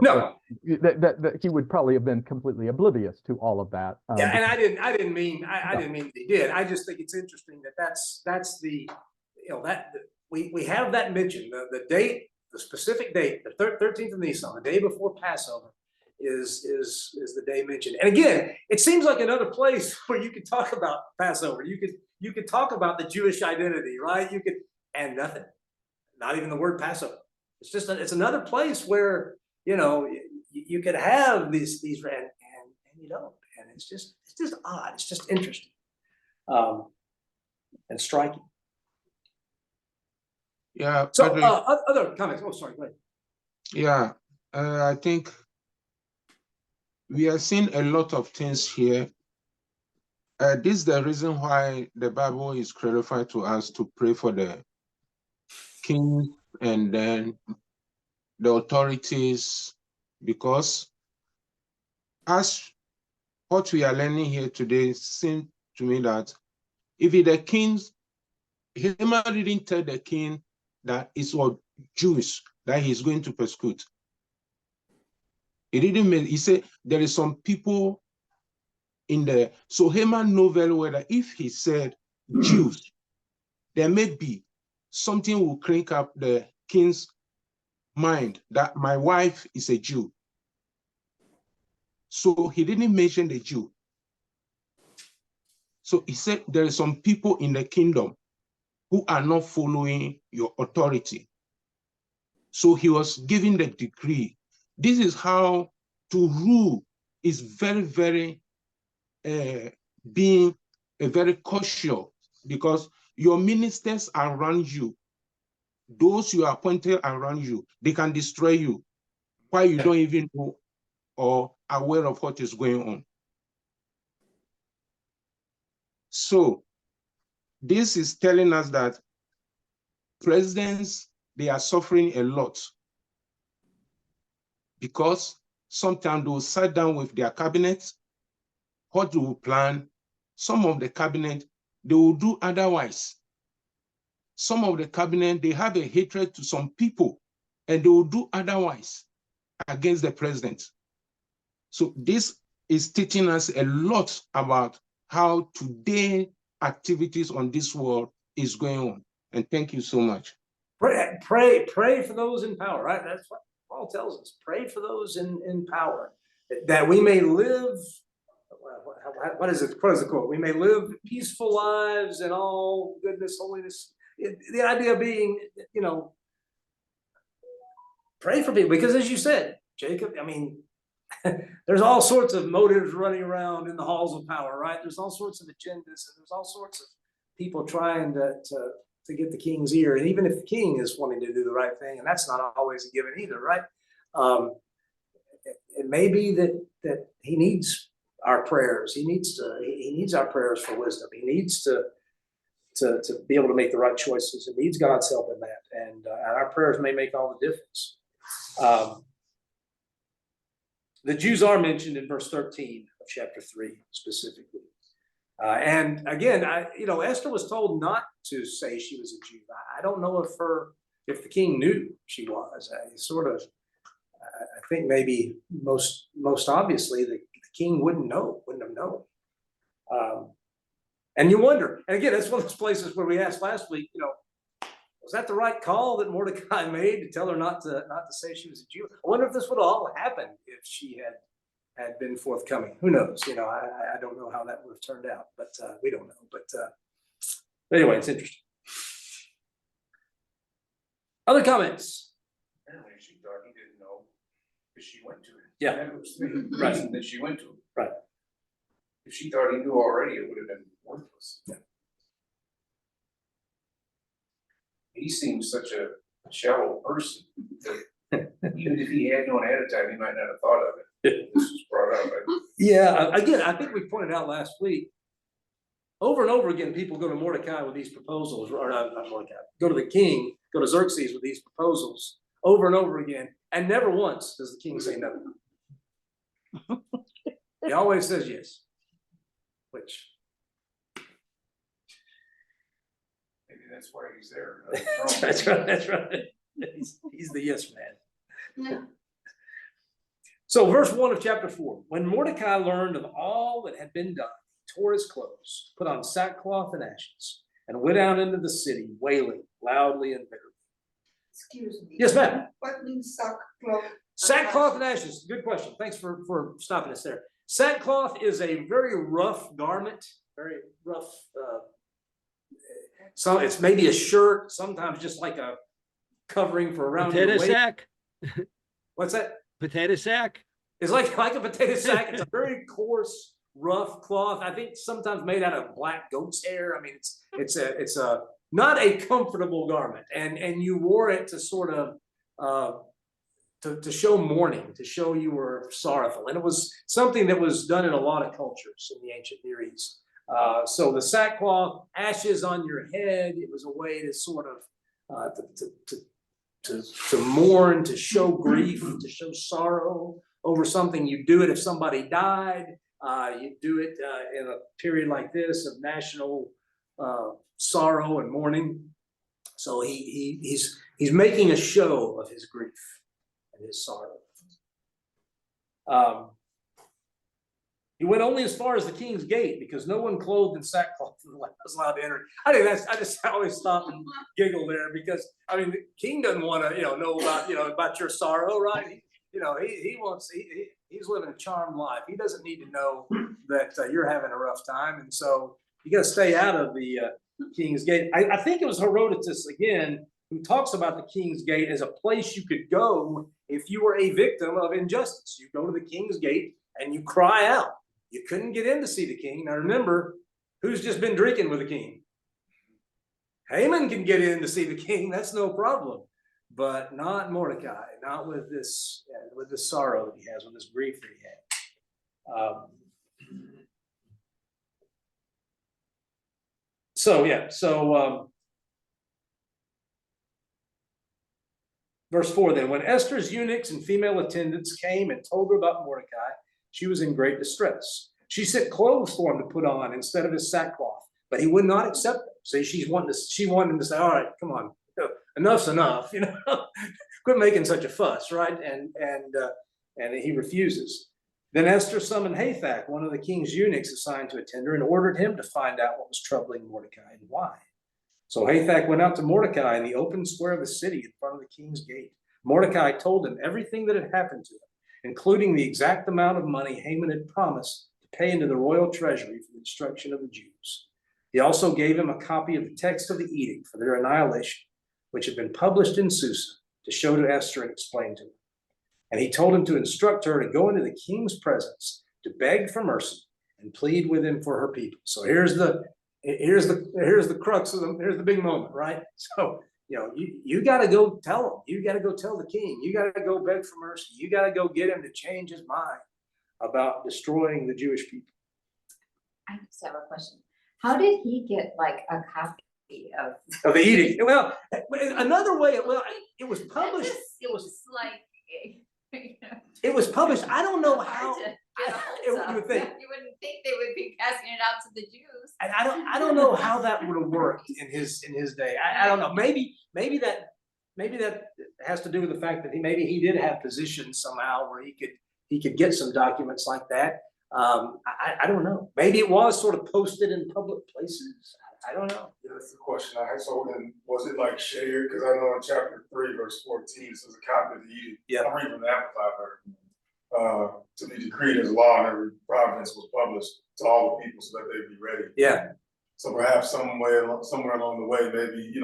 that he would probably have been completely oblivious to all of that. Yeah, and I didn't mean that he did. I just think it's interesting that that's the, that we have that mentioned, the date, the specific date, the 13th of Nisan, the day before Passover, is the day mentioned. And again, it seems like another place where you could talk about Passover. You could talk about the Jewish identity, right? And nothing. Not even the word Passover. It's just it's another place where you could have these and you don't, and it's just odd. It's just interesting, and striking. Yeah. So other comments. Oh, sorry. Go ahead. Yeah, I think we are seeing a lot of things here. This is the reason why the Bible is clarified to us to pray for the king and then the authorities, because as what we are learning here today seems to me that if the kings, Haman didn't tell the king that it's all Jews that he's going to persecute. He didn't mean, he said there is some people in there. So Haman knows very well that if he said Jews, there may be something will crank up the king's mind that my wife is a Jew. So he didn't mention the Jew. So he said there are some people in the kingdom who are not following your authority. So he was giving the decree. This is how to rule is very, very being a very cautious, because your ministers around you, those you are appointed around you, they can destroy you while you don't even know or aware of what is going on. So this is telling us that presidents, they are suffering a lot because sometimes they will sit down with their cabinet, what they will plan. Some of the cabinet, they will do otherwise. Some of the cabinet, they have a hatred to some people and they will do otherwise against the president. So this is teaching us a lot about how today activities on this world is going on. And thank you so much. Pray for those in power, right? That's what Paul tells us. Pray for those in power, that we may live, what is it? What is the quote? We may live peaceful lives in all goodness, holiness. The idea being, you know, pray for people, because as you said, Jacob, I mean, there's all sorts of motives running around in the halls of power, right? There's all sorts of agendas, and there's all sorts of people trying to get the king's ear. And even if the king is wanting to do the right thing, and that's not always a given either, right? It may be that he needs our prayers. He needs our prayers for wisdom. He needs to be able to make the right choices. It needs God's help in that. And our prayers may make all the difference. The Jews are mentioned in verse 13 of chapter 3 specifically. And again, Esther was told not to say she was a Jew. I don't know if the king knew she was. I think maybe most obviously the king wouldn't have known. And you wonder, and again, that's one of those places where we asked last week, was that the right call that Mordecai made to tell her not to say she was a Jew? I wonder if this would all happen if she had been forthcoming. Who knows? I don't know how that would have turned out, but we don't know. But anyway, it's interesting. Other comments? Apparently she thought he didn't know because she went to him. Yeah. That was the reason that she went to him. Right. If she thought he knew already, it would have been worthless. Yeah. He seems such a shallow person that even if he had known ahead of time, he might not have thought of it. This was brought up. Yeah, again, I think we pointed out last week, over and over again, people go to Mordecai with these proposals, or not Mordecai, go to the king, go to Xerxes with these proposals over and over again, and never once does the king say no. He always says yes, which Maybe that's why he's there. that's right. He's the yes man. Yeah. So verse 1 of chapter 4, when Mordecai learned of all that had been done, he tore his clothes, put on sackcloth and ashes, and went out into the city, wailing loudly and bitterly. Excuse me. Yes, ma'am. What means sackcloth? Sackcloth and ashes, good question. Thanks for stopping us there. Sackcloth is a very rough garment, very rough. So it's maybe a shirt, sometimes just like a covering for around your Potato waist. sack. What's that? Potato sack. It's like a potato sack. It's a very coarse, rough cloth. I think sometimes made out of black goat's hair. I mean, it's a not a comfortable garment, and you wore it to sort of to show mourning, to show you were sorrowful, and it was something that was done in a lot of cultures in the ancient Near East. So the sackcloth, ashes on your head, it was a way to sort of to mourn, to show grief, to show sorrow over something. You do it if somebody died. You do it in a period like this of national sorrow and mourning. So he's making a show of his grief and his sorrow. He went only as far as the king's gate because no one clothed in sackcloth was allowed to enter. I think I just always stop and giggle there because I mean the king doesn't want to know about your sorrow, right? He's living a charmed life. He doesn't need to know that you're having a rough time, and so you got to stay out of the king's gate. I think it was Herodotus again who talks about the king's gate as a place you could go if you were a victim of injustice. You go to the king's gate and you cry out. You couldn't get in to see the king. Now remember, who's just been drinking with the king? Haman can get in to see the king. That's no problem. But not Mordecai, not with this sorrow that he has, with this grief that he had. Verse 4 then, when Esther's eunuchs and female attendants came and told her about Mordecai, she was in great distress. She sent clothes for him to put on instead of his sackcloth, but he would not accept them. So she wanted him to say, all right, come on, enough's enough, quit making such a fuss, right? And he refuses. Then Esther summoned Hathach, one of the king's eunuchs assigned to attend her, and ordered him to find out what was troubling Mordecai and why. So Hathach went out to Mordecai in the open square of the city in front of the king's gate. Mordecai told him everything that had happened to him, including the exact amount of money Haman had promised to pay into the royal treasury for the destruction of the Jews. He also gave him a copy of the text of the edict for their annihilation, which had been published in Susa, to show to Esther and explain to her. And he told him to instruct her to go into the king's presence, to beg for mercy and plead with him for her people. So here's the crux of here's the big moment, right? So you got to go tell him. You got to go tell the king. You got to go beg for mercy. You got to go get him to change his mind about destroying the Jewish people. I just have a question. How did he get like a copy of the edict? Well, another way. Well, it was published. It was like. It was published. I don't know how. You wouldn't think they would be passing it out to the Jews. And I don't know how that would have worked in his day. I don't know. Maybe that has to do with the fact that he did have positions somehow where he could get some documents like that. I don't know. Maybe it was sort of posted in public places. I don't know. Yeah, that's the question I had. So then, was it like shared? Because I know in chapter 3, verse 14, it says a copy of the edict. Yeah. I'm reading the Amplified version. To be decreed as law in every province was published to all the people so that they'd be ready. Yeah. So perhaps somewhere along the way, maybe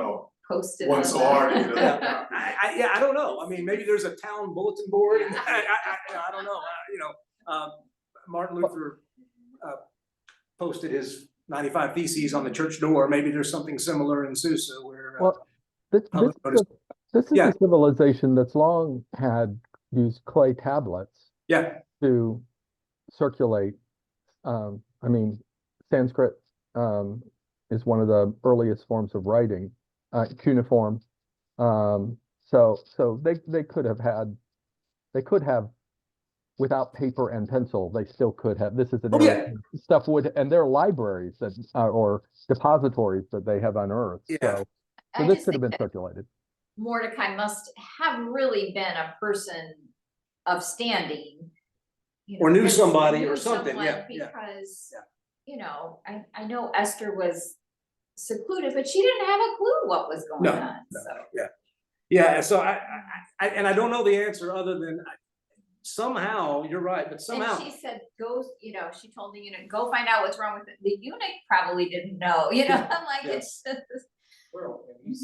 posted. Wasn't so hard to get it. I don't know. I mean, maybe there's a town bulletin board. I don't know. Martin Luther posted his 95 Theses on the church door. Maybe there's something similar in Susa where. This is a civilization that's long had used clay tablets. Yeah. To circulate. Sanskrit is one of the earliest forms of writing, cuneiform. So they could have, without paper and pencil, they still could have. This is stuff and there are libraries that or depositories that they have unearthed. Yeah. So this could have been circulated. Mordecai must have really been a person of standing. Or knew somebody or something, because I know Esther was secluded, but she didn't have a clue what was going on. So I don't know the answer other than somehow you're right, but somehow. And she said, "Go." She told the eunuch, "Go find out what's wrong with it." The eunuch probably didn't know. I'm like, it's just. Well, and he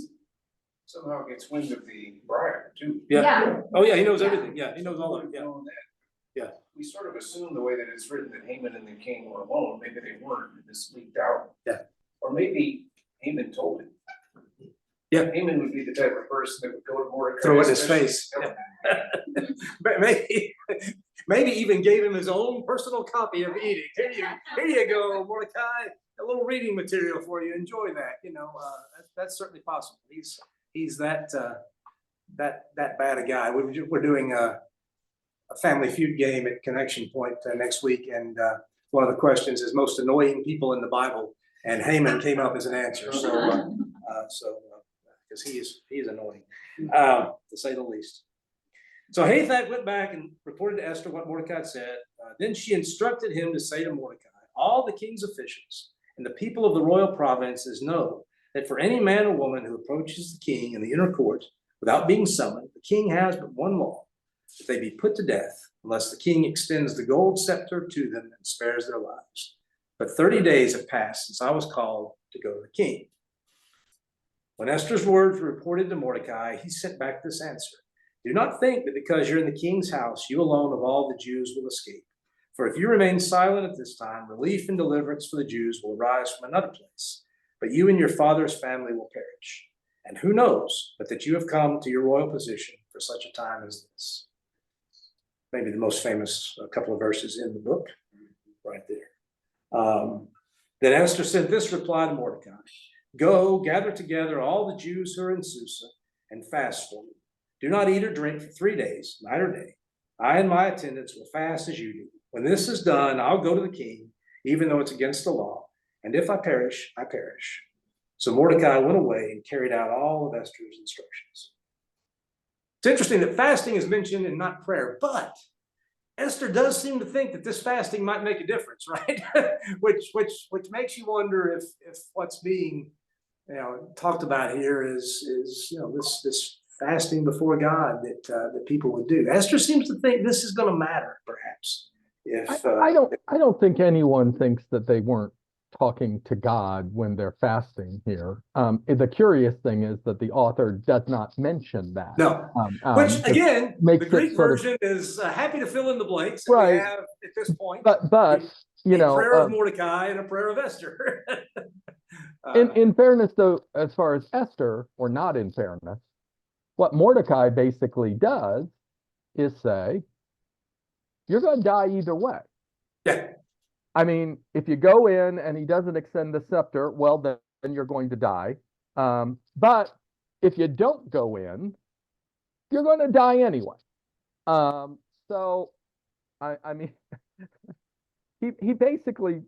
somehow gets wind of the bribe too. Yeah. Oh yeah, he knows everything. Yeah, he knows all of it. Yeah. Yeah. We sort of assume the way that it's written that Haman and the king were alone. Maybe they weren't, and this leaked out. Yeah. Or maybe Haman told him. Yeah. Haman would be the type of person that would go to Mordecai. Throw it in his face. Maybe even gave him his own personal copy of the edict. Here you go, Mordecai. A little reading material for you. Enjoy that. That's certainly possible. He's that that bad a guy. We're doing a Family Feud game at Connection Point next week, and one of the questions is most annoying people in the Bible, and Haman came up as an answer. So because he is annoying, to say the least. So Hathach went back and reported to Esther what Mordecai said. Then she instructed him to say to Mordecai, all the king's officials and the people of the royal provinces know that for any man or woman who approaches the king in the inner court without being summoned, the king has but one law, that they be put to death unless the king extends the gold scepter to them and spares their lives. But 30 days have passed since I was called to go to the king. When Esther's words were reported to Mordecai, he sent back this answer. Do not think that because you're in the king's house, you alone of all the Jews will escape. For if you remain silent at this time, relief and deliverance for the Jews will arise from another place, but you and your father's family will perish. And who knows but that you have come to your royal position for such a time as this. Maybe the most famous couple of verses in the book, right there. Then Esther sent this reply to Mordecai. Go, gather together all the Jews who are in Susa and fast for me. Do not eat or drink for 3 days, night or day. I and my attendants will fast as you do. When this is done, I'll go to the king, even though it's against the law. And if I perish, I perish. So Mordecai went away and carried out all of Esther's instructions. It's interesting that fasting is mentioned and not prayer, but Esther does seem to think that this fasting might make a difference, right? which makes you wonder if what's being talked about here is this fasting before God that people would do. Esther seems to think this is going to matter, perhaps. I don't think anyone thinks that they weren't talking to God when they're fasting here. The curious thing is that the author does not mention that. No, which again, the Greek version is happy to fill in the blanks that we have at this point. But you know, prayer of Mordecai and a prayer of Esther. in fairness, though, as far as Esther, or not in fairness, what Mordecai basically does is say, you're going to die either way. Yeah. I mean, if you go in and he doesn't extend the scepter, well, then you're going to die. But if you don't go in, you're going to die anyway. So, I mean, he basically,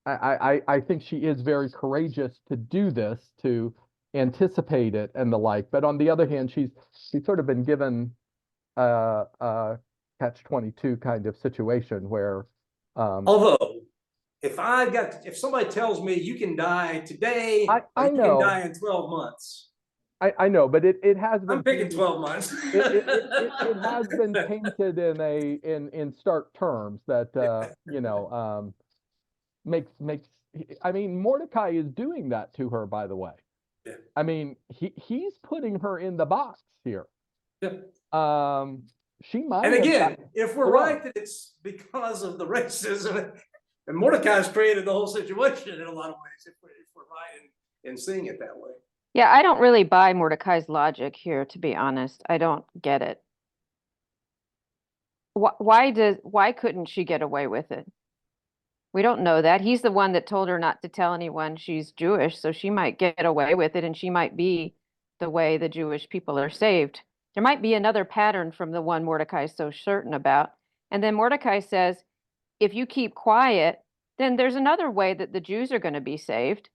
I think she is very courageous to do this, to anticipate it and the like. But on the other hand, she's sort of been given a catch-22 kind of situation where. Although, if somebody tells me you can die today, I know you can die in 12 months. I know, but it has been. I'm picking 12 months. it has been painted in stark terms that makes. I mean, Mordecai is doing that to her, by the way. Yeah. I mean, he's putting her in the box here. Yeah. She might. And again, if we're right that it's because of the racism, and Mordecai's created the whole situation in a lot of ways, if we're right in seeing it that way. Yeah, I don't really buy Mordecai's logic here, to be honest. I don't get it. Why couldn't she get away with it? We don't know that. He's the one that told her not to tell anyone she's Jewish, so she might get away with it, and she might be the way the Jewish people are saved. There might be another pattern from the one Mordecai is so certain about. And then Mordecai says, if you keep quiet, then there's another way that the Jews are going to be saved.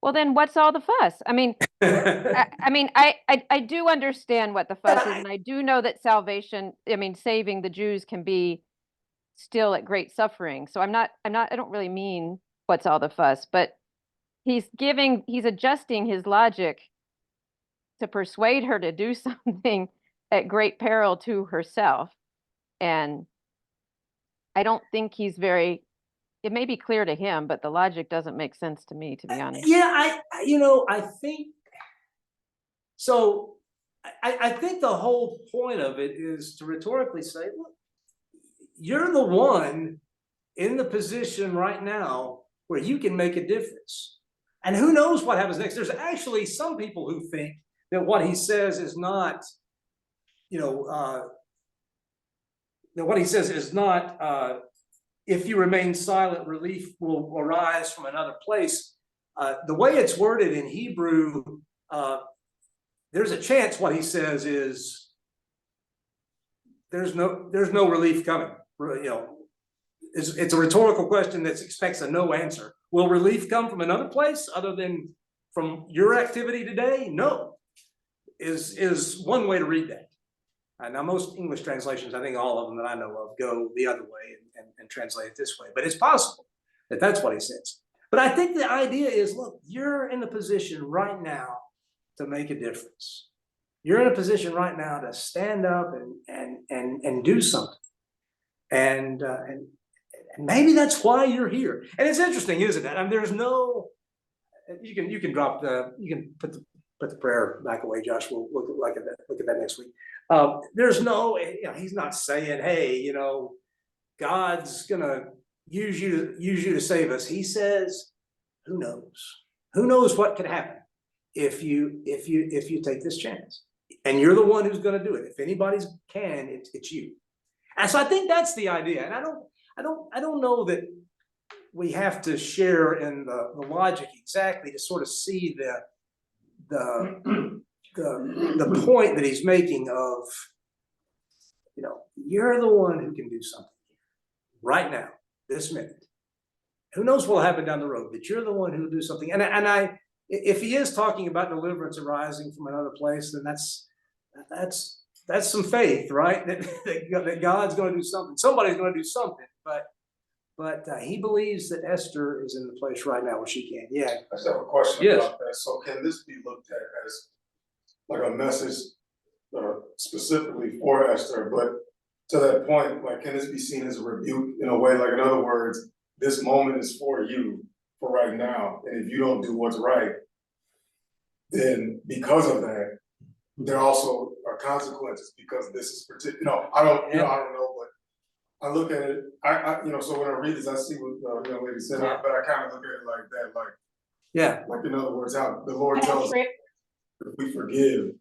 Well, then what's all the fuss? I mean, I do understand what the fuss is, and I do know that saving the Jews can be still at great suffering. So I don't really mean what's all the fuss, but he's adjusting his logic to persuade her to do something at great peril to herself. And I don't think it may be clear to him, but the logic doesn't make sense to me, to be honest. Yeah, I think so. I think the whole point of it is to rhetorically say, look, you're the one in the position right now where you can make a difference. And who knows what happens next? There's actually some people who think that what he says is not, if you remain silent, relief will arise from another place. The way it's worded in Hebrew, there's a chance what he says is there's no relief coming. You know, it's a rhetorical question that expects a no answer. Will relief come from another place other than from your activity today? No, is one way to read that. Now, most English translations, I think all of them that I know of, go the other way and translate it this way. But it's possible that that's what he says. But I think the idea is, look, you're in a position right now to make a difference. You're in a position right now to stand up and do something. And maybe that's why you're here. And it's interesting, isn't it? I mean, there's no. You can drop you can put the prayer back away, Josh. We'll look at that next week. There's no, you know, he's not saying, hey, you know, God's gonna use you to save us. He says, who knows what could happen if you take this chance, and you're the one who's going to do it. If anybody's can, it's you. And so I think that's the idea. And I don't know that we have to share in the logic exactly to sort of see the point that he's making of, you know, you're the one who can do something right now, this minute. Who knows what will happen down the road, but you're the one who will do something. And if he is talking about deliverance arising from another place, then that's some faith, right? That God's going to do something. Somebody's going to do something, but he believes that Esther is in the place right now where she can. Yeah. I just have a question Yes. about that. So can this be looked at as like a message specifically for Esther, but to that point, like, can this be seen as a rebuke in a way? Like, in other words, this moment is for you for right now, and if you don't do what's right, then because of that, there also are consequences because this is particular. You know, I don't know, but I look at it. So when I read this, I see what the young lady said, but I kind of look at it like that, like in other words, how the Lord tells us if we forgive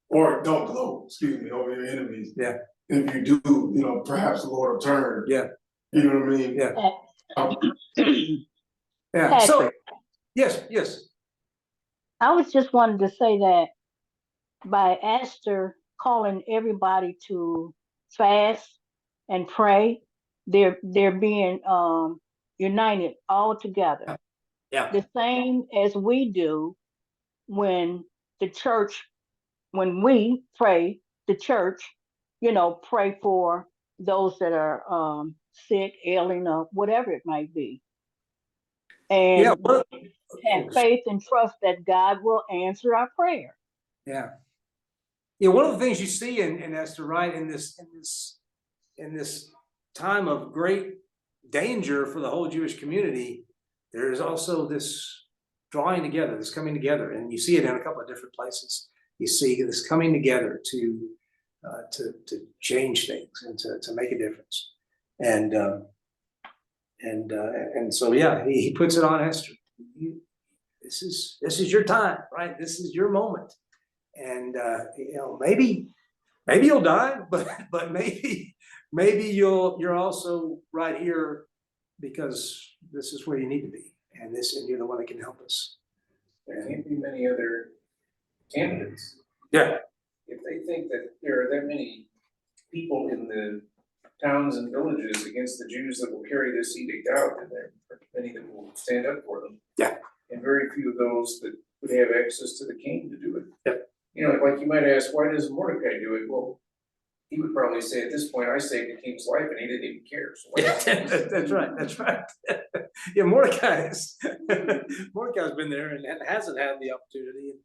or don't gloat, over your enemies. Yeah. If you do, you know, perhaps the Lord will turn. Yeah. You know what I mean? Yeah. Yeah. Patrick. So yes. I was just wanted to say that by Esther calling everybody to fast and pray, they're being united all together. Yeah. The same as we do when we pray, the church, you know, pray for those that are sick, ailing, or whatever it might be. And have faith and trust that God will answer our prayer. Yeah. Yeah, one of the things you see in Esther, right, in this time of great danger for the whole Jewish community, there's also this drawing together, this coming together, and you see it in a couple of different places. You see this coming together to change things and to make a difference, and so yeah, he puts it on Esther. This is your time, right? This is your moment. And you know, maybe you'll die, but maybe you're also right here because this is where you need to be, and you're the one that can help us. There can't be many other candidates. Yeah. If they think that there are that many people in the towns and villages against the Jews that will carry this edict out, and there are many that will stand up for them. Yeah. And very few of those that would have access to the king to do it. Yep. You know, like you might ask, why does Mordecai do it? Well, he would probably say at this point, I saved the king's life and he didn't even care. So That's right. Yeah, Mordecai's been there and hasn't had the opportunity.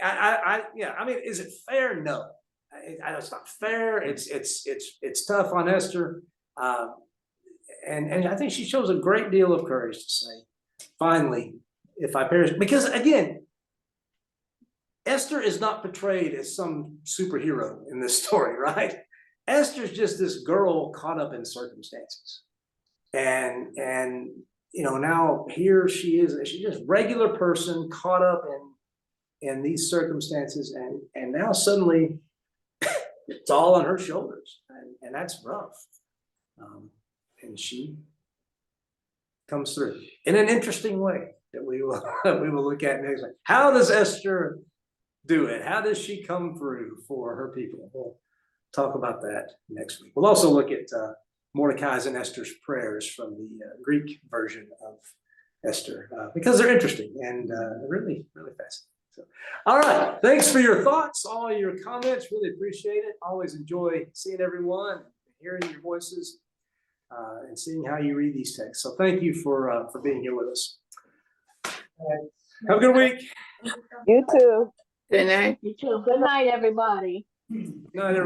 I mean, is it fair? No, it's not fair. It's tough on Esther, and I think she shows a great deal of courage to say, finally, if I perish, because again, Esther is not portrayed as some superhero in this story, right? Esther's just this girl caught up in circumstances. And you know, now here she is, she's just a regular person caught up in these circumstances, and now suddenly it's all on her shoulders, and that's rough. And she comes through in an interesting way that we will look at next. How does Esther do it? How does she come through for her people? We'll talk about that next week. We'll also look at Mordecai's and Esther's prayers from the Greek version of Esther, because they're interesting and really, really fascinating. So, all right, thanks for your thoughts, all your comments, really appreciate it. Always enjoy seeing everyone, hearing your voices, and seeing how you read these texts. So thank you for being here with us. Have a good week. You too. Good night. You too. Good night, everybody. Good night, everybody.